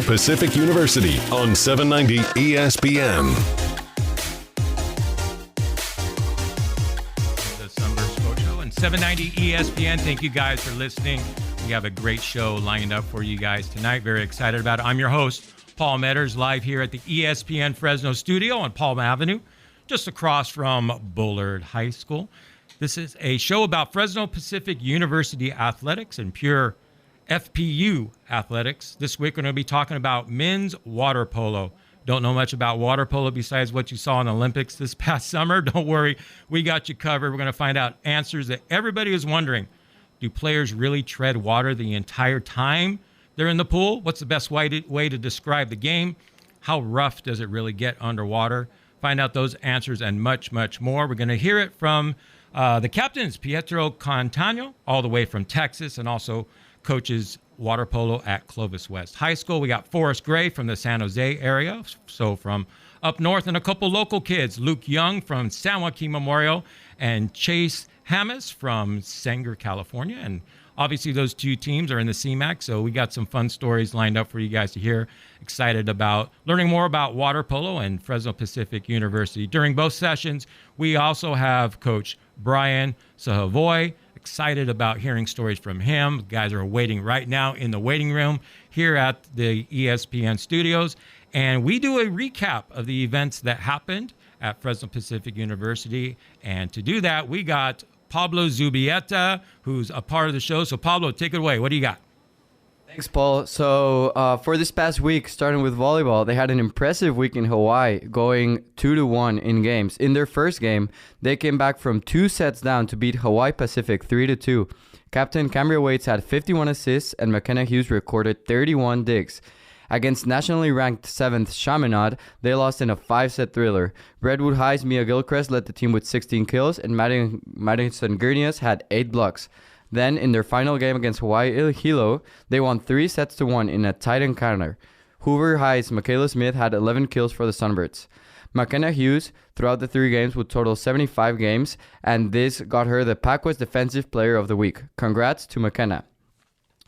Pacific University on 790 ESPN. The Sunburst Sports Show and 790 ESPN. Thank you guys for listening. We have a great show lined up for you guys tonight. Very excited about it. I'm your host, Paul Meadors, live here at the ESPN Fresno studio on Palm Avenue, just across from Bullard High School. This is a show about Fresno Pacific University athletics and pure FPU athletics. This week we're going to be talking about men's water polo. Don't know much about water polo besides what you saw in the Olympics this past summer. Don't worry, we got you covered. We're going to find out answers that everybody is wondering. Do players really tread water the entire time they're in the pool? What's the best way to describe the game? How rough does it really get underwater? Find out those answers and much, much more. We're going to hear it from the captains, Pietro Cattano, all the way from Texas, and also coaches water polo at Clovis West High School. We got Forrest Gray from the San Jose area, so from up north, and a couple local kids, Luke Young from San Joaquin Memorial and Chase Hamas from Sanger, California. And obviously those two teams are in the CMAC, so we got some fun stories lined up for you guys to hear. Excited about learning more about water polo and Fresno Pacific University. During both sessions, we also have Coach Bryan Suhovy. Excited about hearing stories from him. Guys are waiting right now in the waiting room here at the ESPN studios. And we do a recap of the events that happened at Fresno Pacific University. And to do that, we got Pablo Zubieta, who's a part of the show. So Pablo, take it away. What do you got? Thanks, Paul. So for this past week, starting with volleyball, they had an impressive week in Hawaii, going 2-1 in games. In their first game, they came back from 2 sets down to beat Hawaii Pacific 3-2. Captain Cambria Waits had 51 assists, and McKenna Hughes recorded 31 digs. Against nationally ranked 7th Chaminade, they lost in a 5-set thriller. Redwood High's Mia Gilchrist led the team with 16 kills, and Madison Gurnias had 8 blocks. Then, in their final game against Hawaii Hilo, they won 3-1 in a tight encounter. Hoover High's Michaela Smith had 11 kills for the Sunbirds. McKenna Hughes, throughout the 3 games, would total 75 games, and this got her the PacWest Defensive Player of the Week. Congrats to McKenna.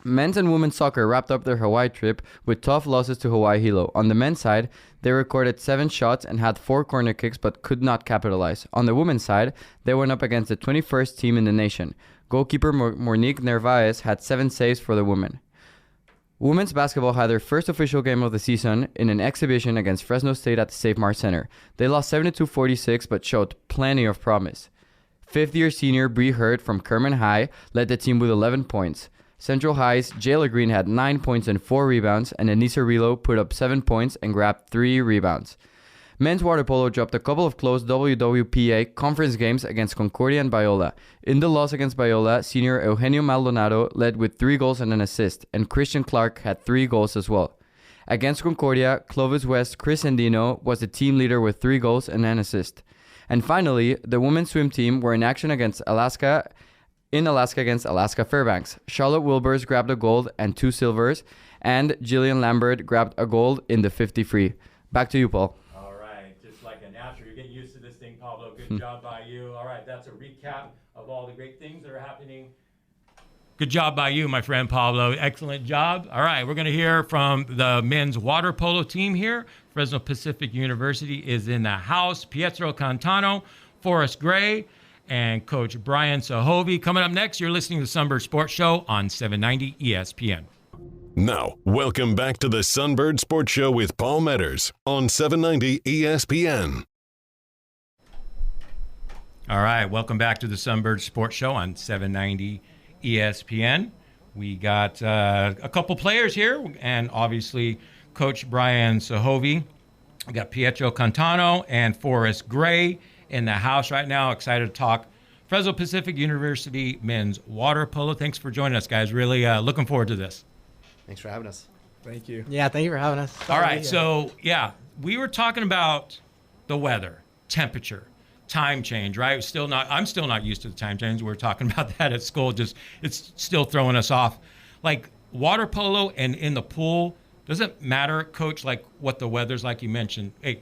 Men's and women's soccer wrapped up their Hawaii trip with tough losses to Hawaii Hilo. On the men's side, they recorded 7 shots and had 4 corner kicks but could not capitalize. On the women's side, they went up against the 21st team in the nation. Goalkeeper Monique Nervaez had 7 saves for the women. Women's basketball had their first official game of the season in an exhibition against Fresno State at the Save Mart Center. They lost 72-46 but showed plenty of promise. 5th-year senior Bree Hurd from Kerman High led the team with 11 points. Central High's Jayla Green had 9 points and 4 rebounds, and Anissa Rilo put up 7 points and grabbed 3 rebounds. Men's water polo dropped a couple of close WWPA conference games against Concordia and Biola. In the loss against Biola, senior Eugenio Maldonado led with 3 goals and an assist, and Christian Clark had 3 goals as well. Against Concordia, Clovis West Chris Andino was the team leader with 3 goals and an assist. And finally, the women's swim team were in action against Alaska against Alaska Fairbanks. Charlotte Wilbers grabbed a gold and 2 silvers, and Jillian Lambert grabbed a gold in the 50 free. Back to you, Paul. You're getting used to this thing, Pablo. Good job by you. All right, that's a recap of all the great things that are happening. Good job by you, my friend Pablo. Excellent job. All right, we're going to hear from the men's water polo team here. Fresno Pacific University is in the house. Pietro Cattano, Forrest Gray, and Coach Bryan Suhovy. Coming up next, you're listening to the Sunbird Sports Show on 790 ESPN. Now, welcome back to the Sunbird Sports Show with Paul Meadors on 790 ESPN. All right, welcome back to the Sunbird Sports Show on 790 ESPN. We got a couple players here, and obviously Coach Bryan Suhovy. We got Pietro Cattano and Forrest Gray in the house right now. Excited to talk Fresno Pacific University men's water polo. Thanks for joining us, guys. Really looking forward to this. Thanks for having us. Thank you. Yeah, thank you for having us. All right, so, we were talking about the weather, temperature, time change, right? I'm still not used to the time change. We were talking about that at school. It's still throwing us off. Like, water polo and in the pool, does it matter, Coach, like what the weather's like? You mentioned, hey,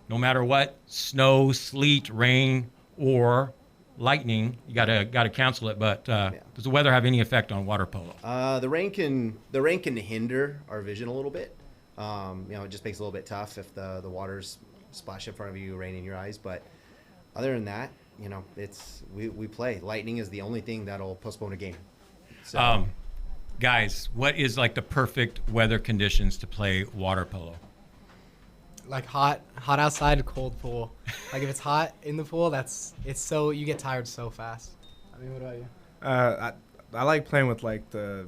no matter what, snow, sleet, rain, or lightning, you gotta cancel it. But does the weather have any effect on water polo? The rain can hinder our vision a little bit. It just makes it a little bit tough if the water's splash in front of you, rain in your eyes. But other than that, we play. Lightning is the only thing that'll postpone a game. So, guys, what is like the perfect weather conditions to play water polo? Like hot outside, cold pool. Like if it's hot in the pool, you get tired so fast. I mean, what about you? I like playing with like the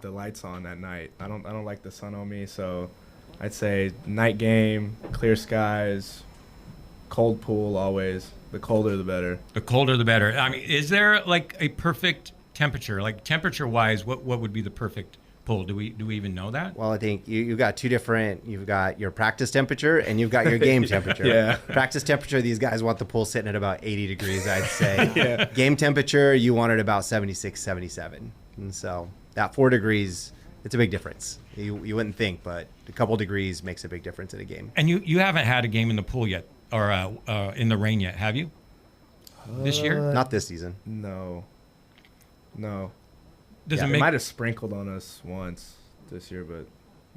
lights on at night. I don't like the sun on me, so I'd say night game, clear skies, cold pool always. The colder the better. The colder the better. I mean, is there like a perfect temperature? Like temperature wise, what would be the perfect pool? Do we even know that? Well, I think you've got two different. You've got your practice temperature and you've got your game temperature. Yeah. Practice temperature, these guys want the pool sitting at about 80 degrees, I'd say. Yeah. Game temperature, you want it about 76, 77. And so that 4 degrees, it's a big difference. You wouldn't think, but a couple degrees makes a big difference in a game. And you haven't had a game in the pool yet, or in the rain yet, have you? This year? Not this season. No. It might have sprinkled on us once this year, but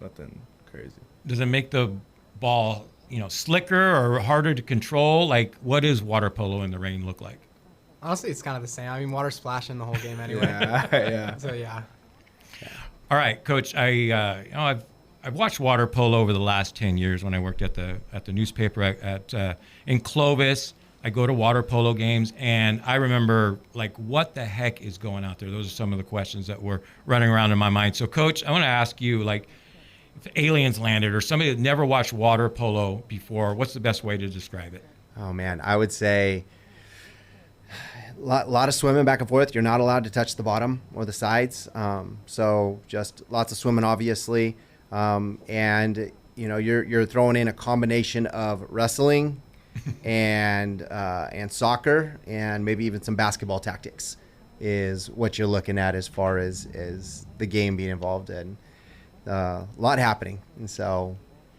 nothing crazy. Does it make the ball, slicker or harder to control? Like, what does water polo in the rain look like? Honestly, it's kind of the same. I mean, water splashing the whole game anyway. Yeah. So yeah. All right, Coach. I've watched water polo over the last 10 years when I worked at the newspaper in Clovis. I go to water polo games, and I remember, like, what the heck is going out there? Those are some of the questions that were running around in my mind. So, Coach, I want to ask you, like, if aliens landed or somebody that never watched water polo before, what's the best way to describe it? Oh, man, I would say a lot of swimming back and forth. You're not allowed to touch the bottom or the sides. So just lots of swimming, obviously. And, you're throwing in a combination of wrestling and soccer and maybe even some basketball tactics is what you're looking at as far as the game being involved in. A lot happening. And so,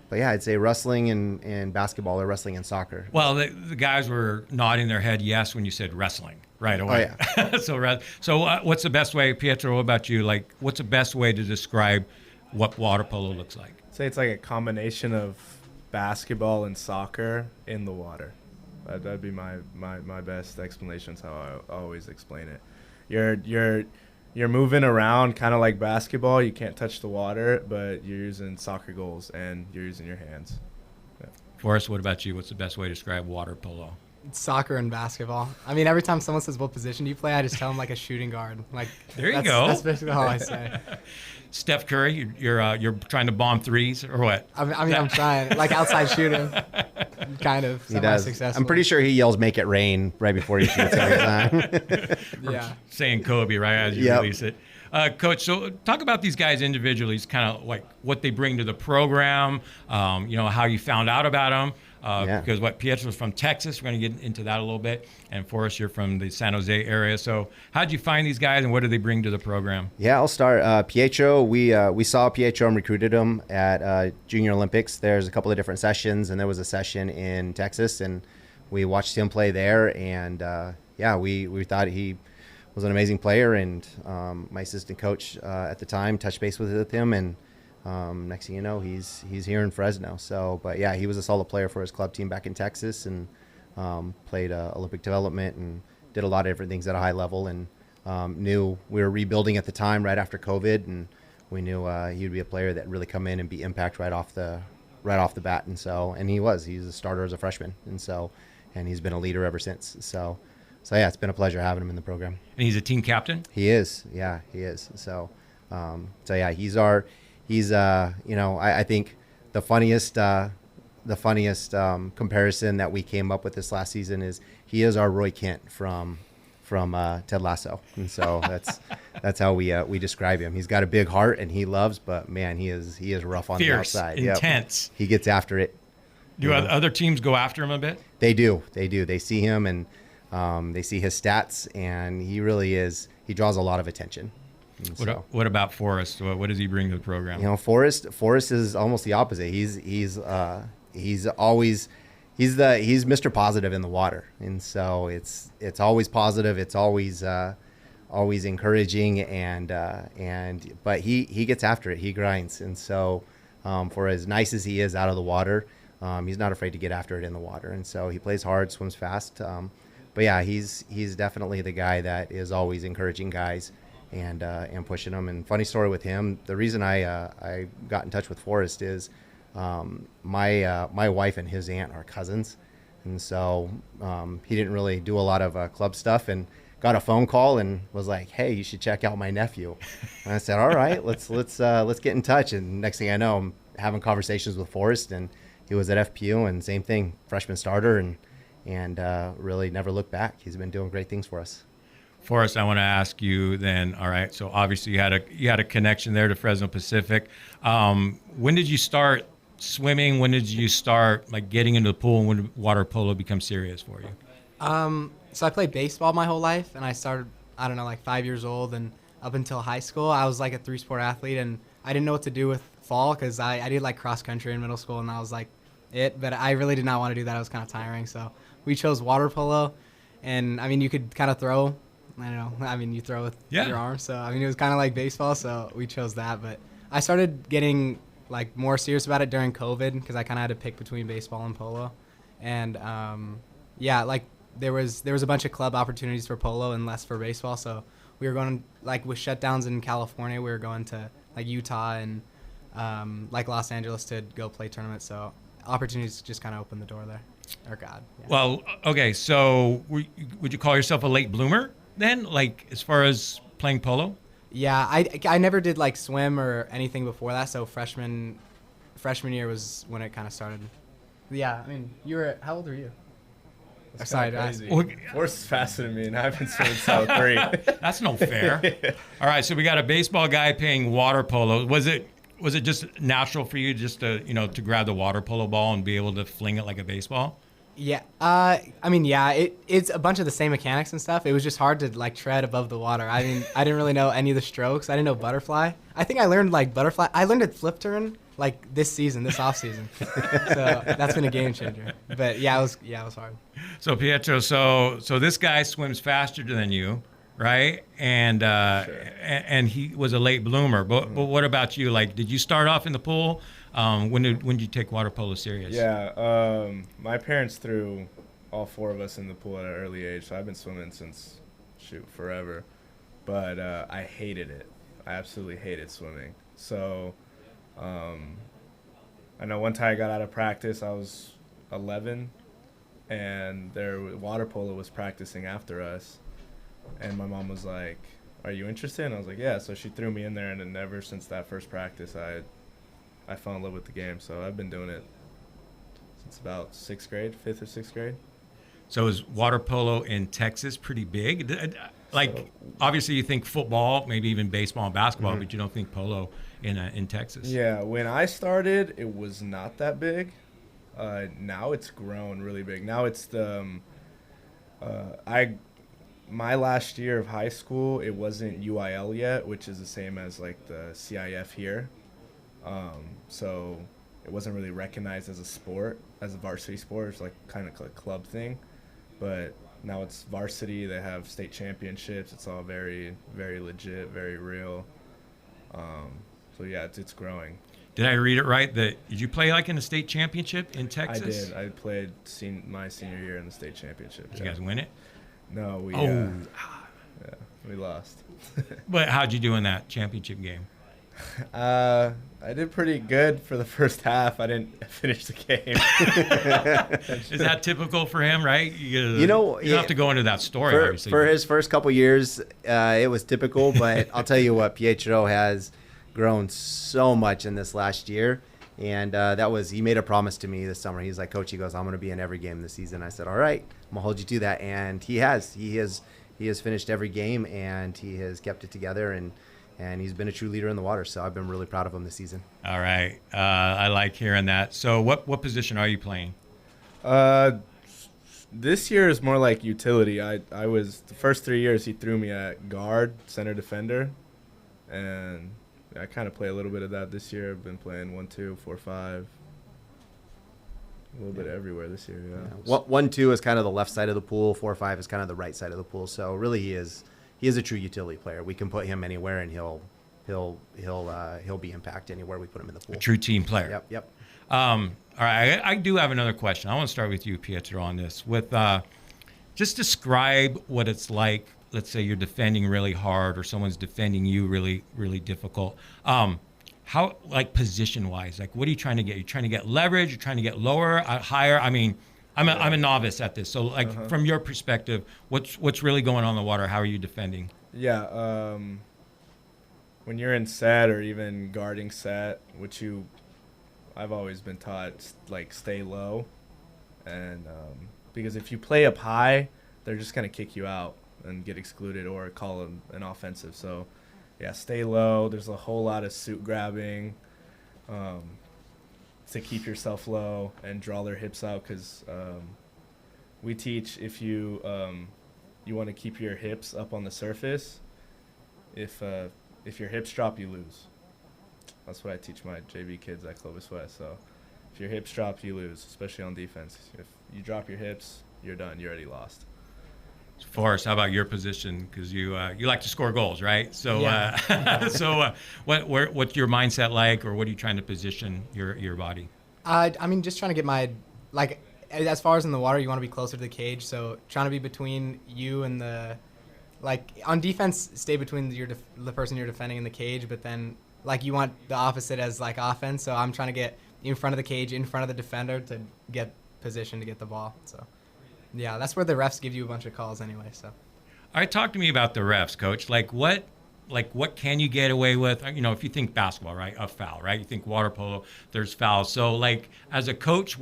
but yeah, I'd say wrestling and basketball or wrestling and soccer. Well, the guys were nodding their head yes when you said wrestling right away. Oh, yeah. So what's the best way, Pietro, what about you? Like, what's the best way to describe what water polo looks like? I'd say it's like a combination of basketball and soccer in the water. That'd be my best explanation. Is how I always explain it. You're moving around kind of like basketball. You can't touch the water, but you're using soccer goals and you're using your hands. Yeah. Forrest, what about you? What's the best way to describe water polo? Soccer and basketball. I mean, every time someone says what position do you play, I just tell them like a shooting guard. Like there you go. That's basically how I say. Steph Curry, you're trying to bomb threes or what? I mean, I'm trying like outside shooting, kind of. He does. Successful. I'm pretty sure he yells "Make it rain" right before he shoots every time. Yeah. Saying Kobe right as you release it. Coach, so talk about these guys individually, kind of like what they bring to the program, how you found out about them. Because Pietro's from Texas. We're going to get into that a little bit. And Forrest, you're from the San Jose area. So how'd you find these guys and what do they bring to the program? Yeah, I'll start. Pietro, we saw Pietro and recruited him at Junior Olympics. There's a couple of different sessions, and there was a session in Texas, and we watched him play there. And, we thought he was an amazing player. And my assistant coach at the time touched base with him, and next thing you know, he's here in Fresno. So, but yeah, he was a solid player for his club team back in Texas, and played Olympic development and did a lot of different things at a high level. And knew we were rebuilding at the time, right after COVID, and we knew he would be a player that really come in and be impact right off the bat. And so, and he's a starter as a freshman, and he's been a leader ever since. So yeah, it's been a pleasure having him in the program. And he's a team captain? He is. Yeah, he is. So yeah, I think the funniest comparison that we came up with this last season is he is our Roy Kent from Ted Lasso, and so that's how we describe him. He's got a big heart and he loves, but man, he is rough on fierce, the outside. intense. Yep. He gets after it. Do other teams go after him a bit? They do. They see him and they see his stats, and he really is. He draws a lot of attention. What about Forrest? What does he bring to the program? Forrest is almost the opposite. He's Mr. Positive in the water, and so it's always positive. It's always encouraging, but he gets after it. He grinds, and so For as nice as he is out of the water, he's not afraid to get after it in the water. And so he plays hard, swims fast. But yeah, he's definitely the guy that is always encouraging guys and pushing them. And funny story with him, the reason I got in touch with Forrest is my wife and his aunt are cousins. And so he didn't really do a lot of club stuff, and got a phone call and was like, "Hey, you should check out my nephew." And I said, "All right, let's get in touch." And next thing I know, I'm having conversations with Forrest, and he was at FPU, and same thing, freshman starter, and really never looked back. He's been doing great things for us. Forrest, I want to ask you then. All right, so obviously you had a connection there to Fresno Pacific. When did you start swimming? When did you start like getting into the pool? And when did water polo become serious for you? So I played baseball my whole life, and I started, I don't know, like 5 years old, and up until high school, I was like a 3-sport athlete, and I didn't know what to do with fall because I did like cross country in middle school, and that was like it, but I really did not want to do that. It was kind of tiring, so we chose water polo, and I mean, you could kind of throw, I don't know, I mean, you throw with your arms, so I mean, it was kind of like baseball, so we chose that, but I started getting like more serious about it during COVID because I kind of had to pick between baseball and polo, and yeah, like there was a bunch of club opportunities for polo and less for baseball, so we were going, like with shutdowns in California, we were going to like Utah and like Los Angeles to go play tournaments, so opportunities just kind of opened the door there. Or God. Yeah. Well, okay, so would you call yourself a late bloomer then, like as far as playing polo? Yeah, I never did like swim or anything before that, so freshman year was when it kind of started. Yeah, I mean, how old are you? That's Sorry, crazy. Forrest is faster than me, and I've been swimming since 3. That's no fair. All right, so we got a baseball guy playing water polo. Was it just natural for you just to to grab the water polo ball and be able to fling it like a baseball? Yeah. I mean, yeah, it's a bunch of the same mechanics and stuff. It was just hard to like tread above the water. I mean, I didn't really know any of the strokes. I didn't know butterfly. I think I learned like butterfly. I learned a flip turn like this off season. So that's been a game changer. But yeah, it was hard. So Pietro, so this guy swims faster than you, right? And Sure. and he was a late bloomer. But what about you? Like, did you start off in the pool? When did you take water polo serious? Yeah, my parents threw all 4 of us in the pool at an early age, so I've been swimming since forever. But I hated it. I absolutely hated swimming. So I know one time I got out of practice. I was 11, and water polo was practicing after us, and my mom was like, "Are you interested?" And I was like, "Yeah." So she threw me in there, and then ever since that first practice, I fell in love with the game. So I've been doing it since about 5th or 6th grade. So is water polo in Texas pretty big? Like, obviously you think football, maybe even baseball and basketball, but you don't think polo in Texas. Yeah, when I started, it was not that big. Now it's grown really big. Now it's my last year of high school, it wasn't UIL yet, which is the same as like the CIF here. So it wasn't really recognized as a sport, as a varsity sport. It's like kind of a club thing. But now it's varsity. They have state championships. It's all very, very legit, very real. So yeah, it's growing. Did I read it right? Did you play like in a state championship in Texas? I did. I played my senior year in the state championship. Did you guys win it? No, we lost. But how'd you do in that championship game? I did pretty good for the first half. I didn't finish the game. Is that typical for him, right? You don't have to go into that story, obviously. For his first couple years, it was typical, but I'll tell you what, Pietro has grown so much in this last year. And he made a promise to me this summer. He's like, "Coach," he goes, "I'm going to be in every game this season." I said, "All right, I'm going to hold you to that." And he has finished every game, and he has kept it together, and he's been a true leader in the water. So I've been really proud of him this season. All right. I like hearing that. So what position are you playing? This year is more like utility. I was, the first 3 years he threw me at guard, center defender, and I kind of play a little bit of that this year. I've been playing 1-2, 4-5, a little bit everywhere this year. Yeah. 1-2 is kind of the left side of the pool. 4-5 is kind of the right side of the pool. So really, he is a true utility player. We can put him anywhere, and he'll he'll be impact anywhere we put him in the pool. A true team player. Yep. All right, I do have another question. I want to start with you, Pietro, on this. With just describe what it's like. Let's say you're defending really hard, or someone's defending you really, really difficult. How, like, position-wise, like, what are you trying to get? You're trying to get leverage. You're trying to get lower, higher. I mean, I'm a novice at this, so like from your perspective, what's really going on in the water? How are you defending? Yeah, when you're in set or even guarding set, I've always been taught, like, stay low, and because if you play up high, they're just gonna kick you out and get excluded or call an offensive. So, yeah, stay low. There's a whole lot of suit grabbing to keep yourself low and draw their hips out, because we teach if you want to keep your hips up on the surface. If your hips drop, you lose. That's what I teach my JV kids at Clovis West. So if your hips drop, you lose, especially on defense. If you drop your hips, you're done. You're already lost. Forrest, how about your position? Because you like to score goals, right? So what's your mindset like, or what are you trying to position your body? I mean, just trying to get my, like, as far as in the water, you want to be closer to the cage. So trying to be between you and the, like, on defense, stay between the person you're defending and the cage. But then, like, you want the opposite as, like, offense. So I'm trying to get in front of the cage, in front of the defender to get position to get the ball. So. Yeah, that's where the refs give you a bunch of calls anyway. So, all right, talk to me about the refs, Coach. Like what can you get away with? You know, if you think basketball, right, a foul, right? You think water polo, there's fouls. So, like, as a coach,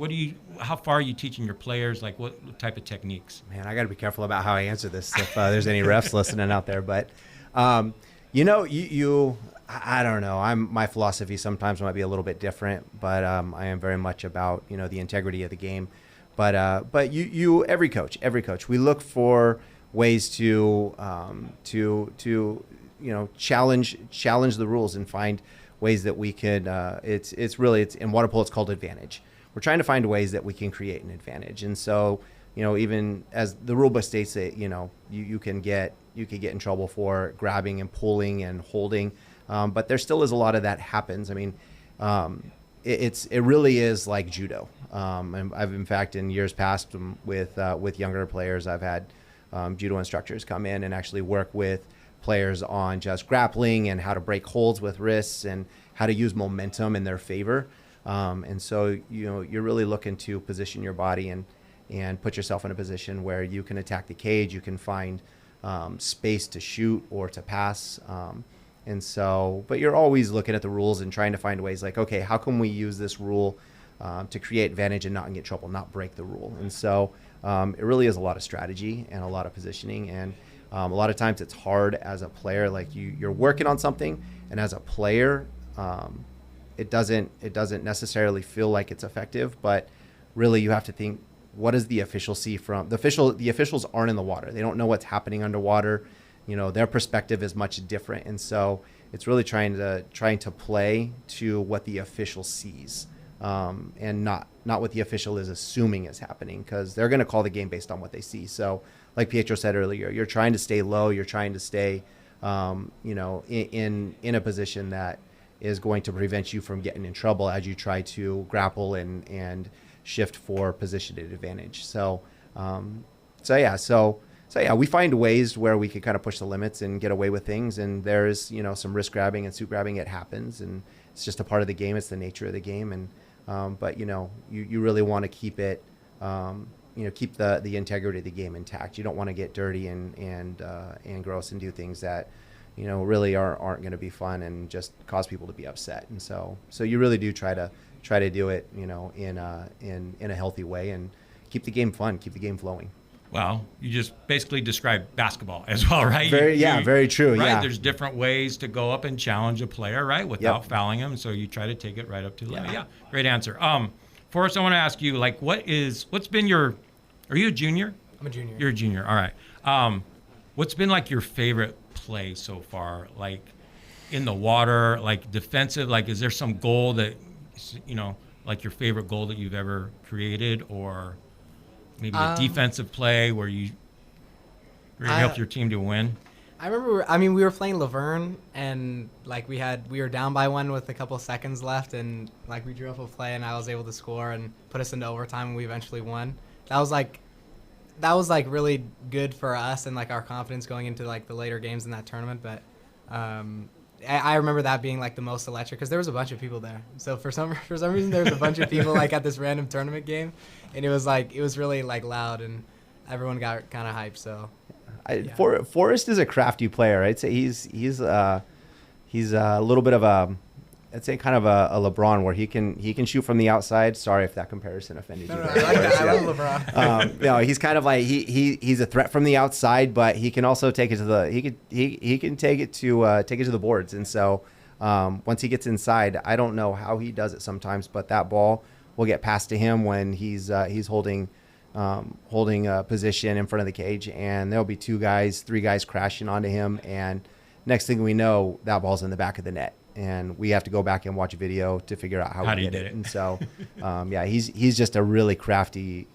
how far are you teaching your players? Like, what type of techniques? Man, I got to be careful about how I answer this if there's any refs listening out there. But, you I don't know. My philosophy sometimes might be a little bit different, but I am very much about, the integrity of the game. But every coach, we look for ways to challenge the rules and find ways that we could. It's in water polo, it's called advantage. We're trying to find ways that we can create an advantage. And so, even as the rule book states that, you can get in trouble for grabbing and pulling and holding, but there still is a lot of that happens. I mean, it really is like judo. And I've, in fact, in years past with younger players, I've had judo instructors come in and actually work with players on just grappling and how to break holds with wrists and how to use momentum in their favor. And so, you're really looking to position your body and put yourself in a position where you can attack the cage, you can find space to shoot or to pass. And so, but you're always looking at the rules and trying to find ways like, okay, how can we use this rule to create advantage and not get in trouble, not break the rule? And so it really is a lot of strategy and a lot of positioning. And a lot of times it's hard as a player, like you're working on something, and as a player, it doesn't necessarily feel like it's effective, but really you have to think, what does the official see from the officials aren't in the water. They don't know what's happening underwater. Their perspective is much different. And so it's really trying to play to what the official sees, and not what the official is assuming is happening, because they're going to call the game based on what they see. So like Pietro said earlier, you're trying to stay low. You're trying to stay, in a position that is going to prevent you from getting in trouble as you try to grapple and shift for position advantage. So we find ways where we can kind of push the limits and get away with things. And there's, some wrist grabbing and suit grabbing. It happens, and it's just a part of the game. It's the nature of the game. And, but you really want to keep it, keep the integrity of the game intact. You don't want to get dirty and gross and do things that, really aren't going to be fun and just cause people to be upset. And so you really do try to do it, in a healthy way and keep the game fun, keep the game flowing. Well, you just basically described basketball as well, right? Very true. Right? Yeah. There's different ways to go up and challenge a player, right, without fouling him. So you try to take it right up to the limit. Yeah, great answer. Forrest, I want to ask you, like, are you a junior? I'm a junior. You're a junior. All right. What's been like your favorite play so far? Like in the water, like defensive, like is there some goal that, like your favorite goal that you've ever created, or maybe a defensive play where you helped your team to win? I remember. I mean, we were playing Laverne, and like we were down by one with a couple seconds left, and like we drew up a play, and I was able to score and put us into overtime, and we eventually won. That was like really good for us and like our confidence going into like the later games in that tournament. But I remember that being like the most electric because there was a bunch of people there. So for some reason there was a bunch of people like at this random tournament game, and it was really like loud and everyone got kind of hyped. So Forrest is a crafty player. I'd say he's a little bit of a, I'd say kind of a LeBron where he can shoot from the outside. Sorry if that comparison offended you. No, I like that. I love LeBron. No, he's kind of like he's a threat from the outside, but he can also take it to the he can take it to the boards. And so once he gets inside, I don't know how he does it sometimes, but that ball will get passed to him when he's holding a position in front of the cage, and there'll be 3 guys crashing onto him, and next thing we know, that ball's in the back of the net. And we have to go back and watch a video to figure out how he did it. And so, he's just a really crafty,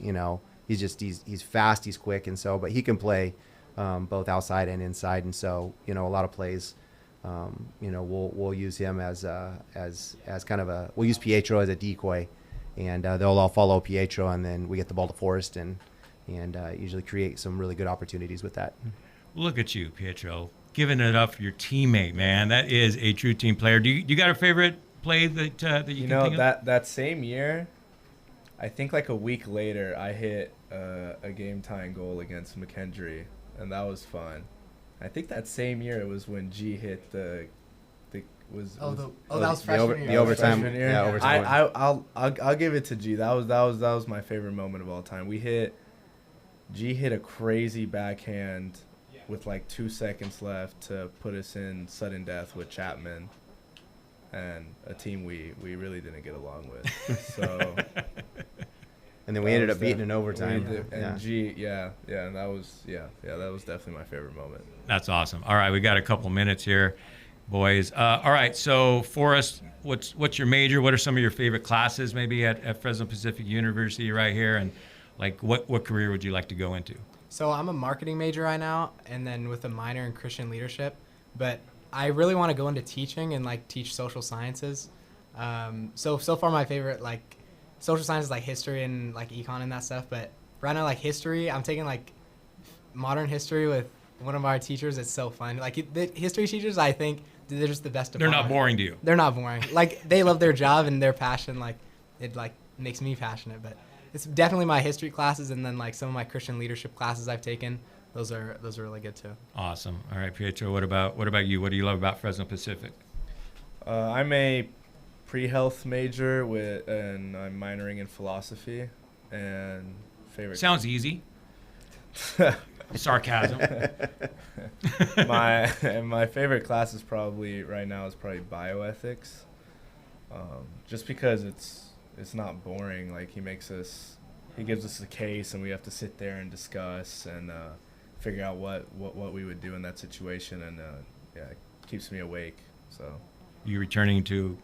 he's fast, he's quick. And so, but he can play both outside and inside. And so, a lot of plays, we'll use him as kind of we'll use Pietro as a decoy, and they'll all follow Pietro, and then we get the ball to Forrest and usually create some really good opportunities with that. Look at you, Pietro. Giving it up for your teammate, man. That is a true team player. Do you got a favorite play that you can think of? That same year, I think like a week later, I hit a game-tying goal against McKendree, and that was fun. I think that same year it was when G hit the that was freshman year. The overtime. Freshman year. Yeah, overtime. I'll give it to G. That was my favorite moment of all time. G hit a crazy backhand with like 2 seconds left to put us in sudden death with Chapman and a team we really didn't get along with. So and then we ended up beating in overtime. G, and that was definitely my favorite moment. That's awesome. All right, we got a couple minutes here, boys. All right, so Forrest, what's your major? What are some of your favorite classes maybe at Fresno Pacific University right here? And like what career would you like to go into? So I'm a marketing major right now, and then with a minor in Christian leadership. But I really want to go into teaching and like teach social sciences. So far my favorite like social sciences like history and like econ and that stuff. But right now like history, I'm taking like modern history with one of our teachers. It's so fun. Like the history teachers, I think they're just the best. They're not boring to you. They're not boring. Like they love their job and their passion. Like it like makes me passionate. But it's definitely my history classes, and then like some of my Christian leadership classes I've taken. Those are really good too. Awesome. All right, Pietro. What about you? What do you love about Fresno Pacific? I'm a pre-health major and I'm minoring in philosophy. And favorite. Sounds easy. Sarcasm. My favorite class is probably bioethics, just because it's not boring. Like he gives us a case and we have to sit there and discuss and figure out what we would do in that situation, and it keeps me awake. So you returning to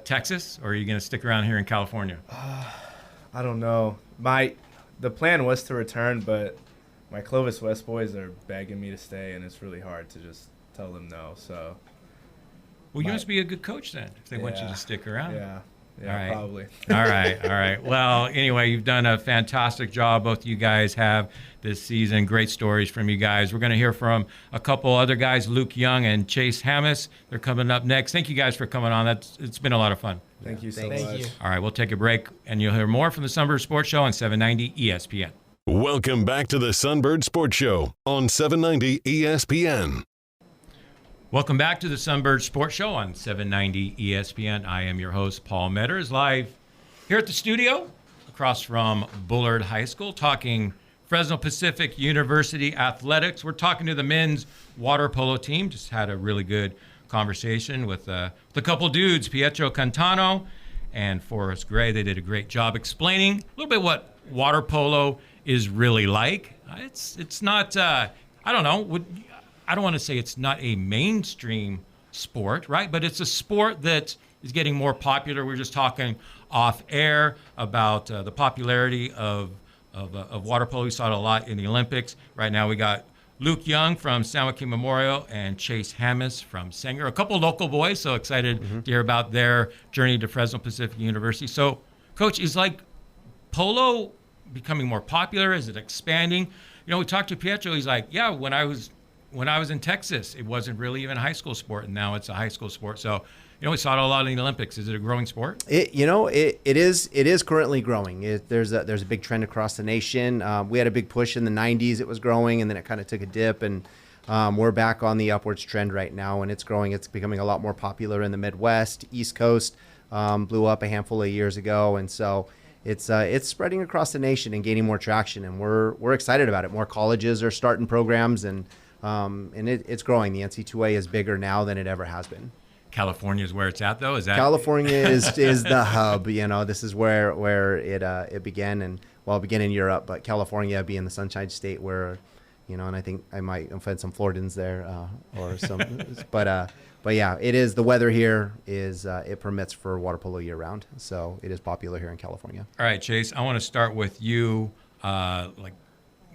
Texas, or are you going to stick around here in California? I don't know. The plan was to return, but my Clovis West boys are begging me to stay, and it's really hard to just tell them no. So you must be a good coach then if they want you to stick around. Yeah, all right. Probably. All right. Well, anyway, you've done a fantastic job. Both of you guys have this season. Great stories from you guys. We're going to hear from a couple other guys, Luke Young and Chase Hammis. They're coming up next. Thank you guys for coming on. It's been a lot of fun. Thank you so much. Thank you. All right, we'll take a break, and you'll hear more from the Sunbird Sports Show on 790 ESPN. Welcome back to the Sunbird Sports Show on 790 ESPN. Welcome back to the Sunbird Sports Show on 790 ESPN. I am your host, Paul Meadors, live here at the studio across from Bullard High School, talking Fresno Pacific University athletics. We're talking to the men's water polo team. Just had a really good conversation with a couple dudes, Pietro Cattano and Forrest Gray. They did a great job explaining a little bit what water polo is really like. It's not, I don't know, I don't want to say it's not a mainstream sport, right? But it's a sport that is getting more popular. We were just talking off air about the popularity of water polo. We saw it a lot in the Olympics. Right now we got Luke Young from San Joaquin Memorial and Chase Hammis from Sanger. A couple local boys, so excited to hear about their journey to Fresno Pacific University. So, Coach, is like polo becoming more popular? Is it expanding? We talked to Pietro. He's like, yeah, when I was in Texas, it wasn't really even a high school sport, and now it's a high school sport. So, we saw it a lot in the Olympics. Is it a growing sport? It is currently growing. There's a big trend across the nation. We had a big push in the 90s. It was growing, and then it kind of took a dip, and we're back on the upwards trend right now, and it's growing. It's becoming a lot more popular in the Midwest, East Coast. Blew up a handful of years ago, and so it's spreading across the nation and gaining more traction, and we're excited about it. More colleges are starting programs, and it's growing. The NC2A is bigger now than it ever has been. California is where it's at, though. Is that California is the hub? This is where it began, and it began in Europe, but California being the Sunshine State, where and I think I might offend some Floridans there, or some, but yeah, it is. The weather here is it permits for water polo year round, so it is popular here in California. All right, Chase, I want to start with you.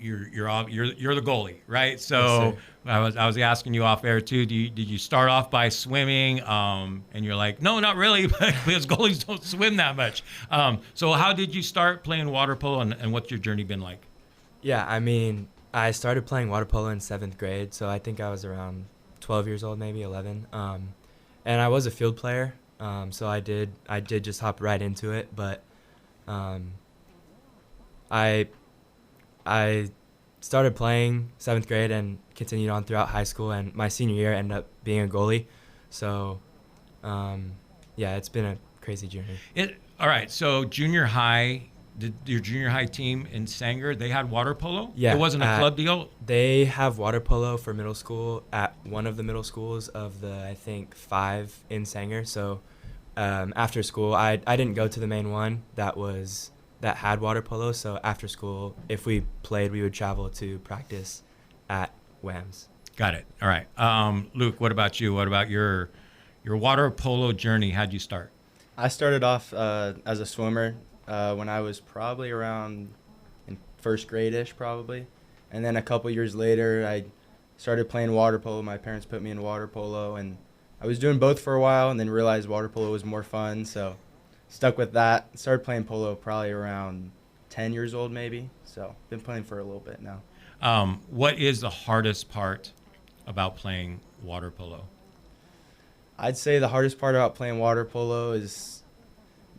You're the goalie, right? So yes, I was asking you off air too. Did you start off by swimming? And you're like, no, not really, because goalies don't swim that much. So how did you start playing water polo, and what's your journey been like? Yeah, I mean, I started playing water polo in 7th grade, so I think I was around 12 years old, maybe 11. And I was a field player, so I did just hop right into it, but I started playing 7th grade and continued on throughout high school, and my senior year ended up being a goalie. So, yeah, it's been a crazy journey. All right, so junior high, did your junior high team in Sanger, they had water polo? Yeah. It wasn't a club deal? They have water polo for middle school at one of the middle schools of the, I think, 5 in Sanger. So after school, I didn't go to the main one that had water polo, so after school, if we played, we would travel to practice at WAMS. Got it. All right. Luke, what about you? What about your water polo journey? How'd you start? I started off as a swimmer when I was probably around in 1st grade-ish probably, and then a couple years later, I started playing water polo. My parents put me in water polo, and I was doing both for a while, and then realized water polo was more fun, so stuck with that. Started playing polo probably around 10 years old maybe. So been playing for a little bit now. What is the hardest part about playing water polo? I'd say the hardest part about playing water polo is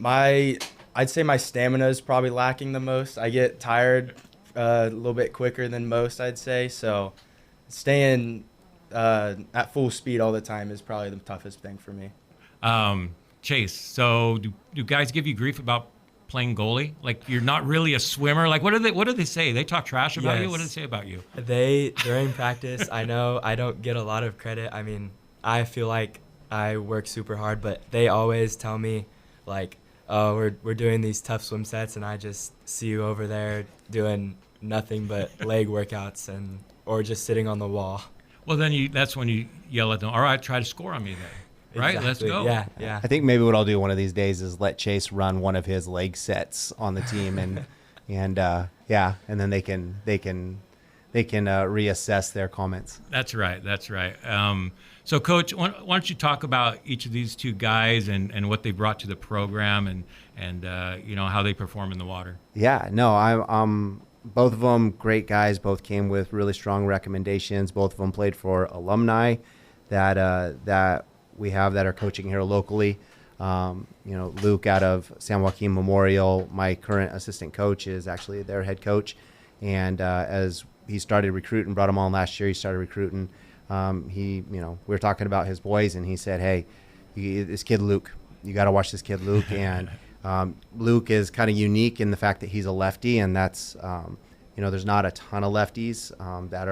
I'd say my stamina is probably lacking the most. I get tired a little bit quicker than most, I'd say. So staying at full speed all the time is probably the toughest thing for me. Chase, so do guys give you grief about playing goalie? Like, you're not really a swimmer? Like, what do they say? They talk trash about you? What do they say about you? During practice, I know I don't get a lot of credit. I mean, I feel like I work super hard, but they always tell me, like, oh, we're doing these tough swim sets, and I just see you over there doing nothing but leg workouts or just sitting on the wall. Well, then that's when you yell at them, all right, try to score on me then. Right, exactly. Let's go. Yeah. I think maybe what I'll do one of these days is let Chase run one of his leg sets on the team, and then they can reassess their comments. That's right. So, Coach, why don't you talk about each of these two guys and what they brought to the program and how they perform in the water? Yeah, no, I'm both of them great guys. Both came with really strong recommendations. Both of them played for alumni that we have that are coaching here locally. Luke out of San Joaquin Memorial, my current assistant coach, is actually their head coach. And as he started recruiting, brought him on last year, he started recruiting. We were talking about his boys, and he said, hey, this kid Luke, you got to watch this kid Luke. And Luke is kind of unique in the fact that he's a lefty, and that's, there's not a ton of lefties that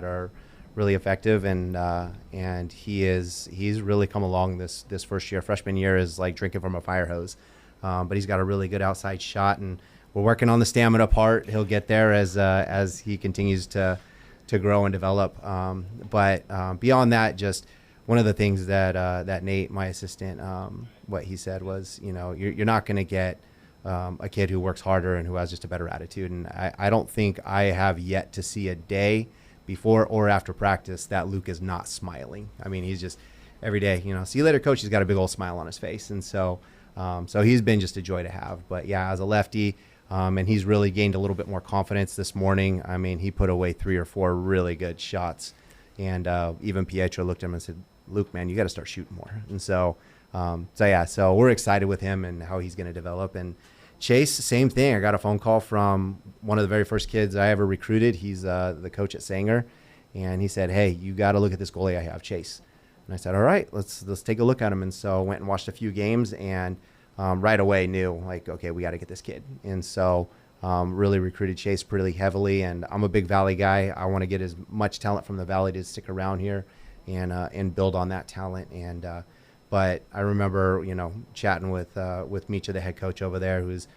are really effective, and he's really come along this first year. Freshman year is like drinking from a fire hose, but he's got a really good outside shot, and we're working on the stamina part. He'll get there as he continues to grow and develop. But beyond that, just one of the things that Nate, my assistant, what he said was, you're not going to get a kid who works harder and who has just a better attitude. And I don't think I have yet to see a day before or after practice that Luke is not smiling. I mean, he's just every day, see you later, coach. He's got a big old smile on his face. And so he's been just a joy to have. But yeah, as a lefty, and he's really gained a little bit more confidence this morning. I mean, he put away 3 or 4 really good shots. And even Pietro looked at him and said, Luke, man, you got to start shooting more. And so we're excited with him and how he's going to develop. And Chase, same thing. I got a phone call from one of the very first kids I ever recruited. He's the coach at Sanger, and he said, "Hey, you got to look at this goalie I have, Chase." And I said, "All right, let's take a look at him." And so I went and watched a few games, and right away knew, like, okay, we got to get this kid. And so really recruited Chase pretty heavily. And I'm a big Valley guy. I want to get as much talent from the Valley to stick around here and build on that talent. And but I remember, chatting with Micha, the head coach over there, who's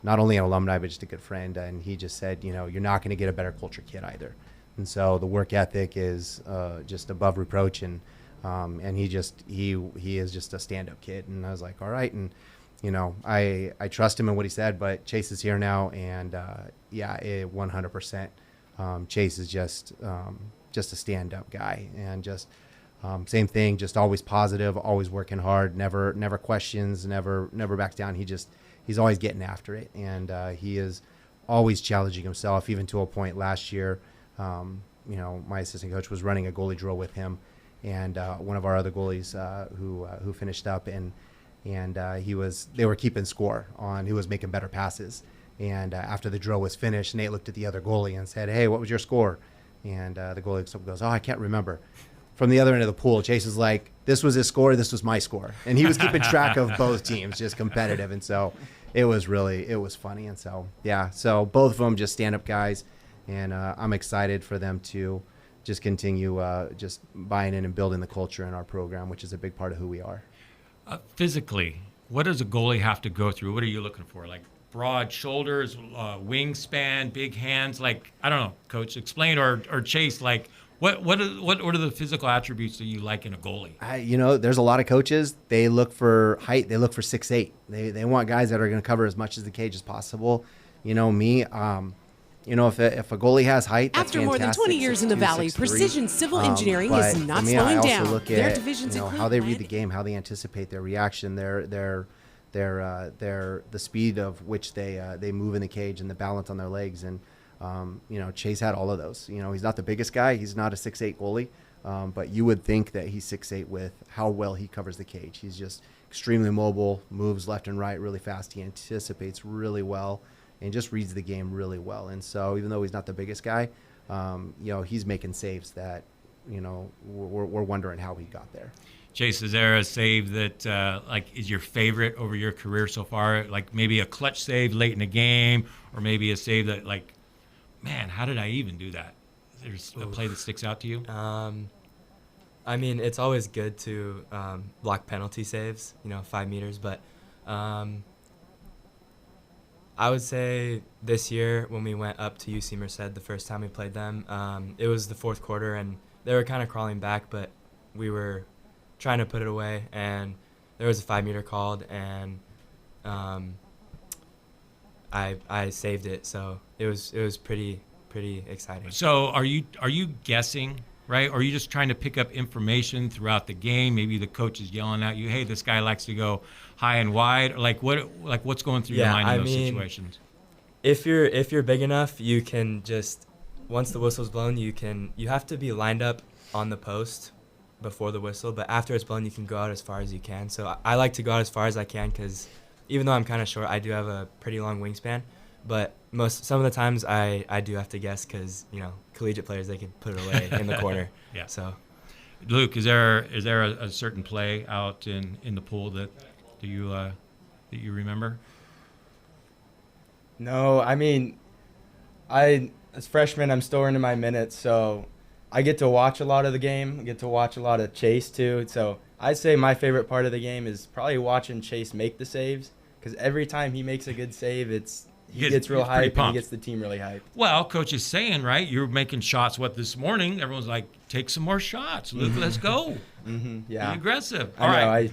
not only an alumni but just a good friend, and he just said, you're not going to get a better culture kid either. And so the work ethic is just above reproach, and he is just a stand-up kid. And I was like, all right, and I trust him in what he said, but Chase is here now, and 100%. Chase is just a stand-up guy, and just. Same thing, just always positive, always working hard, never questions, never backs down. He's always getting after it, and he is always challenging himself, even to a point last year. My assistant coach was running a goalie drill with him, and one of our other goalies who finished up, and they were keeping score on who was making better passes. And after the drill was finished, Nate looked at the other goalie and said, "Hey, what was your score?" And the goalie goes, "Oh, I can't remember." From the other end of the pool, Chase is like, this was his score, this was my score. And he was keeping track of both teams, just competitive. And so it was funny. And so, so both of them just stand-up guys. And I'm excited for them to just continue just buying in and building the culture in our program, which is a big part of who we are. Physically, what does a goalie have to go through? What are you looking for? Like broad shoulders, wingspan, big hands? Like, I don't know, Coach, explain, or Chase, like, What are the physical attributes that you like in a goalie? There's a lot of coaches. They look for height. They look for 6'8". They want guys that are going to cover as much of the cage as possible. Me, if a goalie has height, that's after more than 20 years in the Valley, 6'3". Precision Civil Engineering is not slowing down. Look Their at divisions how they read the game, how they anticipate their reaction, their the speed of which they move in the cage, and the balance on their legs. And Chase had all of those. He's not the biggest guy. He's not a 6'8" goalie, but you would think that he's 6'8" with how well he covers the cage. He's just extremely mobile, moves left and right really fast. He anticipates really well and just reads the game really well. And so even though he's not the biggest guy, he's making saves that, we're wondering how he got there. Chase, is there a save that is your favorite over your career so far? Like maybe a clutch save late in the game, or maybe a save that man, how did I even do that? There's a play that sticks out to you? I mean, it's always good to block penalty saves, 5 meters. But I would say this year when we went up to UC Merced the first time we played them, it was the fourth quarter, and they were kind of crawling back, but we were trying to put it away, and there was a 5 meter called, and I saved it, so it was pretty exciting. So are you guessing, right? Or are you just trying to pick up information throughout the game? Maybe the coach is yelling at you, "Hey, this guy likes to go high and wide." What's going through your mind in those situations? If you're big enough, you can just, once the whistle's blown, you have to be lined up on the post before the whistle, but after it's blown, you can go out as far as you can. So I like to go out as far as I can, because even though I'm kind of short, I do have a pretty long wingspan. But some of the times I do have to guess, because collegiate players, they can put it away in the corner. Yeah. So, Luke, is there a certain play out in the pool that you remember? No, I mean, as freshman, I'm still into my minutes, so I get to watch a lot of the game. I get to watch a lot of Chase too. So I'd say my favorite part of the game is probably watching Chase make the saves, because every time he makes a good save, he gets real hyped, and he gets the team really hyped. Well, Coach is saying, right, you're making shots. This morning? Everyone's like, take some more shots. Luke, let's go. Mm-hmm, yeah. Be aggressive. All right.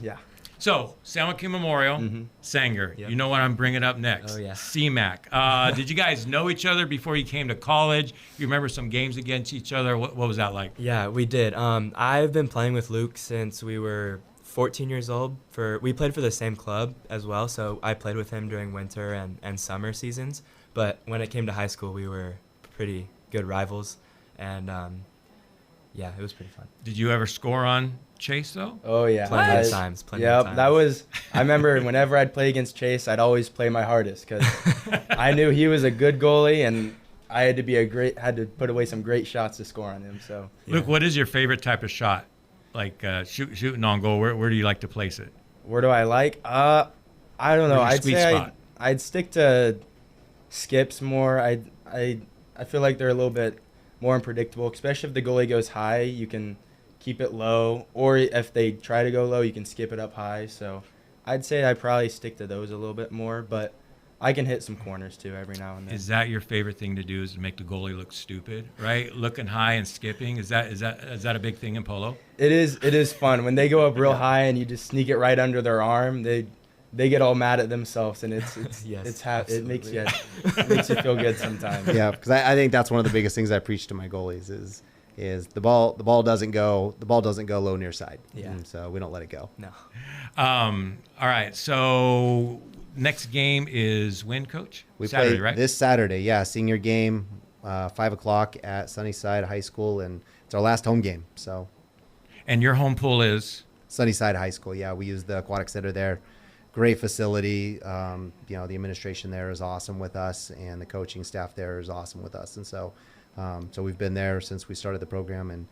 So, San Joaquin Memorial, Sanger. Yep. You know what I'm bringing up next? Oh, yeah. CMAC. Did you guys know each other before you came to college? You remember some games against each other? What was that like? Yeah, we did. I've been playing with Luke since we were 14 years old. We played for the same club as well, so I played with him during winter and summer seasons. But when it came to high school, we were pretty good rivals, and yeah, it was pretty fun. Did you ever score on Chase, though? Oh, yeah. Plenty of times. Yep, that was, I remember whenever I'd play against Chase, I'd always play my hardest because I knew he was a good goalie, and I had to put away some great shots to score on him. So, Luke, what is your favorite type of shot? Like shooting on goal, where do you like to place it? Where do I like? I don't know. I'd say spot? I'd stick to skips more. I feel like they're a little bit more unpredictable, especially if the goalie goes high. You can keep it low, or if they try to go low, you can skip it up high. So I'd say I probably stick to those a little bit more, but I can hit some corners too every now and then. Is that your favorite thing to do? Is to make the goalie look stupid, right? Looking high and skipping. Is that a big thing in polo? It is fun when they go up real high and you just sneak it right under their arm. They get all mad at themselves, and it makes you feel good sometimes. Yeah, because I think that's one of the biggest things I preach to my goalies is the ball doesn't go low near side. Yeah. And so we don't let it go. No. All right. So next game is when, Coach? We Saturday, play right? this Saturday. Yeah, senior game, 5:00 at Sunnyside High School, and it's our last home game. So. And your home pool is Sunnyside High School. Yeah, we use the aquatic center there. Great facility. The administration there is awesome with us, and the coaching staff there is awesome with us. And so we've been there since we started the program, and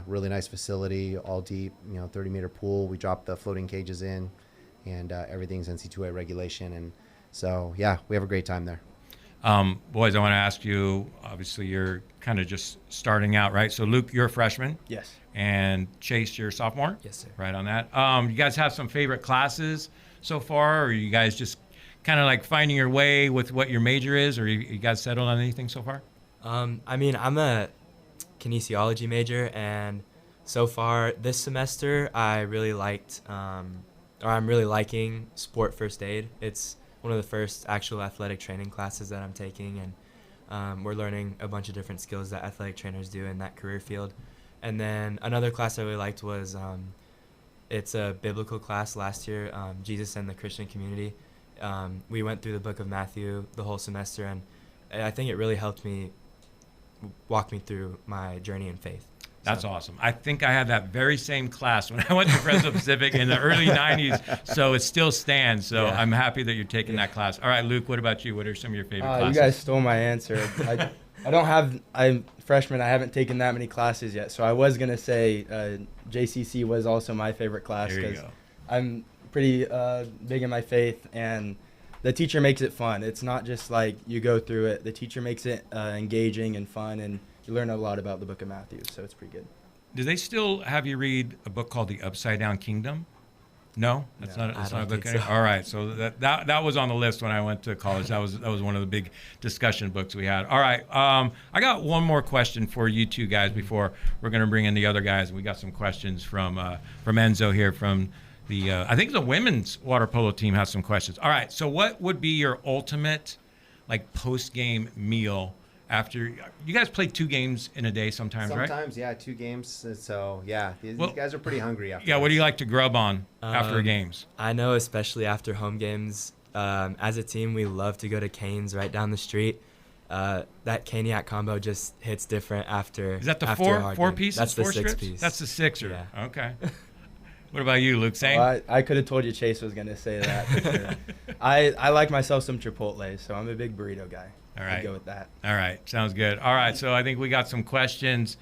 really nice facility, all deep, 30-meter pool. We dropped the floating cages in, and everything's NC2A regulation. And so, yeah, we have a great time there. Boys, I want to ask you, obviously you're kind of just starting out, right? So Luke, you're a freshman. Yes. And Chase, you're a sophomore? Yes, sir. Right on that. You guys have some favorite classes so far, or are you guys just kind of like finding your way with what your major is, or you guys settled on anything so far? I mean, I'm a kinesiology major, and so far this semester I really liked, I'm really liking sport first aid. It's one of the first actual athletic training classes that I'm taking, and we're learning a bunch of different skills that athletic trainers do in that career field. And then another class I really liked was it's a biblical class last year, Jesus and the Christian Community. We went through the book of Matthew the whole semester, and I think it really helped me walk me through my journey in faith. That's awesome. I think I had that very same class when I went to Fresno Pacific in the early 90s, so it still stands. So yeah. I'm happy that you're taking that class. All right, Luke, what about you? What are some of your favorite classes? You guys stole my answer. I'm freshman. I haven't taken that many classes yet, so I was going to say JCC was also my favorite class because I'm pretty big in my faith, and the teacher makes it fun. It's not just like you go through it. The teacher makes it engaging and fun, and you learn a lot about the book of Matthew, so it's pretty good. Do they still have you read a book called The Upside Down Kingdom? No, that's not a book. So. All right, so that was on the list when I went to college. That was one of the big discussion books we had. All right, I got one more question for you two guys before we're going to bring in the other guys. We got some questions from Enzo here from the I think the women's water polo team has some questions. All right, so what would be your ultimate like post game meal? After you guys play 2 games in a day sometimes, right? Sometimes, yeah, 2 games. So, yeah, these guys are pretty hungry after. Yeah, what do you like to grub on after games? I know, especially after home games, as a team, we love to go to Cane's right down the street. That Caniac combo just hits different after. Is that the four pieces? That's the 4 6 strips? piece. That's the sixer. Yeah. Okay. What about you, Luke? Same? Well, I could have told you Chase was going to say that. For sure. I like myself some Chipotle, so I'm a big burrito guy. All right. I'd go with that. All right. Sounds good. All right. So I think we got some questions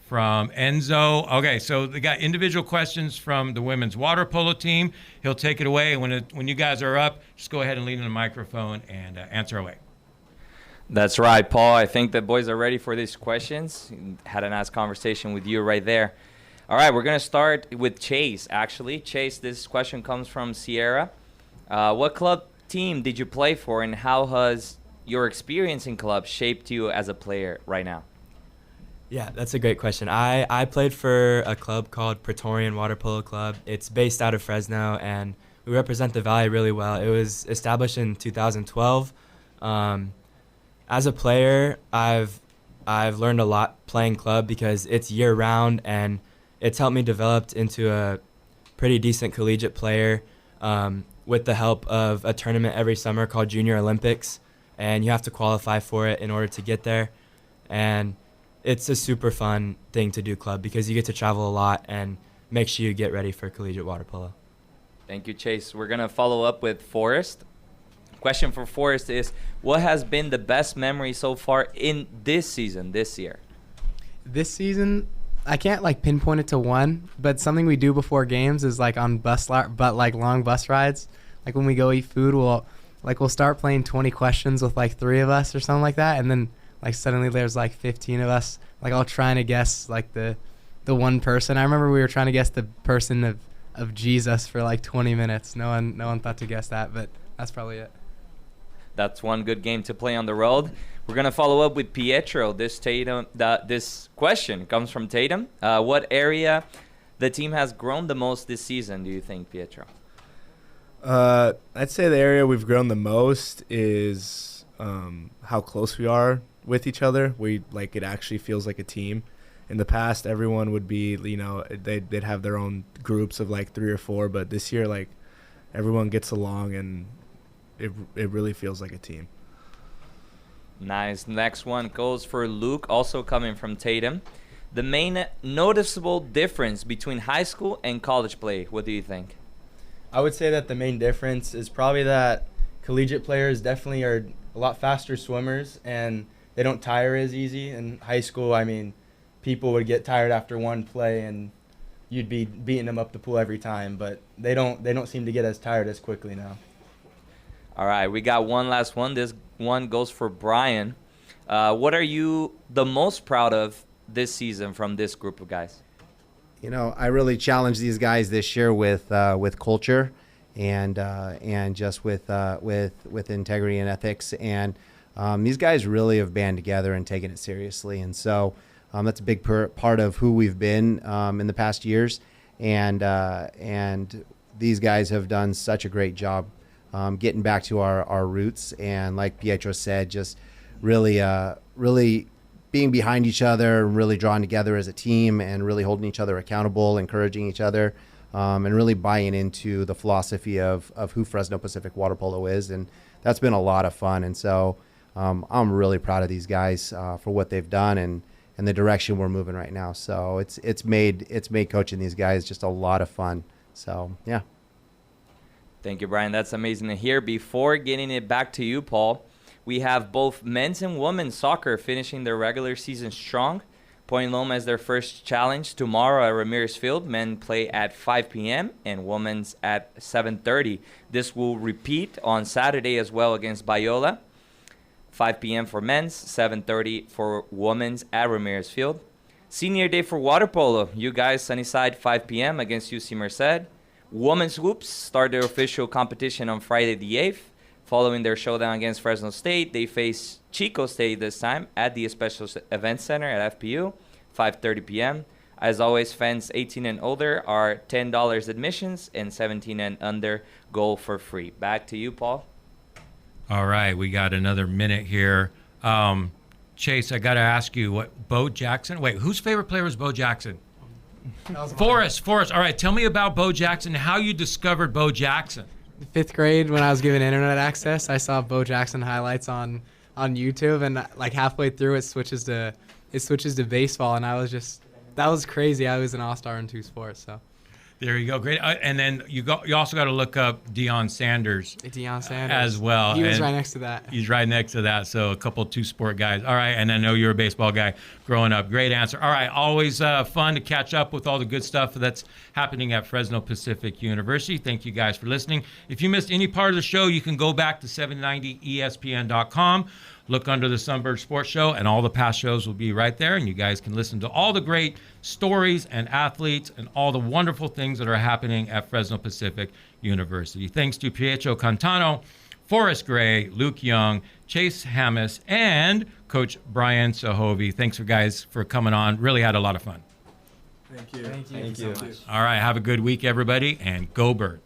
from Enzo. Okay. So they got individual questions from the women's water polo team. He'll take it away. When you guys are up, just go ahead and lean in the microphone and answer away. That's right, Paul. I think the boys are ready for these questions. Had a nice conversation with you right there. All right. We're going to start with Chase, actually. Chase, this question comes from Sierra. What club team did you play for, and how has your experience in clubs shaped you as a player right now? Yeah, that's a great question. I played for a club called Praetorian Water Polo Club. It's based out of Fresno, and we represent the Valley really well. It was established in 2012. As a player, I've learned a lot playing club because it's year-round, and it's helped me develop into a pretty decent collegiate player with the help of a tournament every summer called Junior Olympics, and you have to qualify for it in order to get there. And it's a super fun thing to do club because you get to travel a lot and make sure you get ready for collegiate water polo. Thank you, Chase. We're going to follow up with Forrest. Question for Forrest is, what has been the best memory so far in this season, this year? This season, I can't like pinpoint it to one, but something we do before games is like on long bus rides. Like when we go eat food, we'll start playing 20 questions with like 3 of us or something like that, and then like suddenly there's like 15 of us, like all trying to guess like the one person. I remember we were trying to guess the person of Jesus for like 20 minutes. No one thought to guess that, but that's probably it. That's one good game to play on the road. We're gonna follow up with Pietro. This question comes from Tatum. What area the team has grown the most this season, do you think, Pietro? I'd say the area we've grown the most is how close we are with each other. It actually feels like a team. In the past, everyone would be, they'd have their own groups of like 3 or 4, but this year, like, everyone gets along and it really feels like a team. Nice. Next one goes for Luke, also coming from Tatum. The main noticeable difference between high school and college play, what do you think? I would say that the main difference is probably that collegiate players definitely are a lot faster swimmers and they don't tire as easy. In high school, I mean, people would get tired after one play and you'd be beating them up the pool every time, but they don't seem to get as tired as quickly now. All right, we got one last one. This one goes for Bryan. What are you the most proud of this season from this group of guys? I really challenged these guys this year with culture and just with integrity and ethics. And these guys really have band together and taken it seriously. And so that's a big part of who we've been in the past years. And these guys have done such a great job getting back to our roots. And like Pietro said, just really being behind each other and really drawing together as a team and really holding each other accountable, encouraging each other, and really buying into the philosophy of who Fresno Pacific Water Polo is. And that's been a lot of fun. And so I'm really proud of these guys for what they've done and the direction we're moving right now. So it's made coaching these guys just a lot of fun. So, yeah. Thank you, Bryan. That's amazing to hear. Before getting it back to you, Paul, we have both men's and women's soccer finishing their regular season strong. Point Loma is their first challenge tomorrow at Ramirez Field. Men play at 5 p.m. and women's at 7:30. This will repeat on Saturday as well against Biola. 5 p.m. for men's, 7:30 for women's at Ramirez Field. Senior day for water polo. You guys, Sunnyside, 5 p.m. against UC Merced. Women's hoops start their official competition on Friday the 8th. Following their showdown against Fresno State, they face Chico State this time at the Special Events Center at FPU, 5:30 p.m. As always, fans 18 and older are $10 admissions, and 17 and under go for free. Back to you, Paul. All right, we got another minute here. Chase, I got to ask you, what Bo Jackson? Wait, whose favorite player was Bo Jackson? Forrest. All right, tell me about Bo Jackson, how you discovered Bo Jackson. 5th grade, when I was given internet access, I saw Bo Jackson highlights on YouTube, and like halfway through it switches to baseball, and that was crazy. I was an all-star in 2 sports, so. There you go, great. And then you also got to look up Deion Sanders. As well. He was right next to that. He's right next to that. So a couple 2-sport guys. All right, and I know you're a baseball guy growing up. Great answer. All right, always fun to catch up with all the good stuff that's happening at Fresno Pacific University. Thank you guys for listening. If you missed any part of the show, you can go back to 790ESPN.com. Look under the Sunbird Sports Show, and all the past shows will be right there, and you guys can listen to all the great stories and athletes and all the wonderful things that are happening at Fresno Pacific University. Thanks to Pietro Cattano Forrest Gray, Luke Young, Chase Hammis, and Coach Bryan Suhovy. Thanks, guys, for coming on. Really had a lot of fun. Thank you. Thank you so much. All right, have a good week, everybody, and go Birds.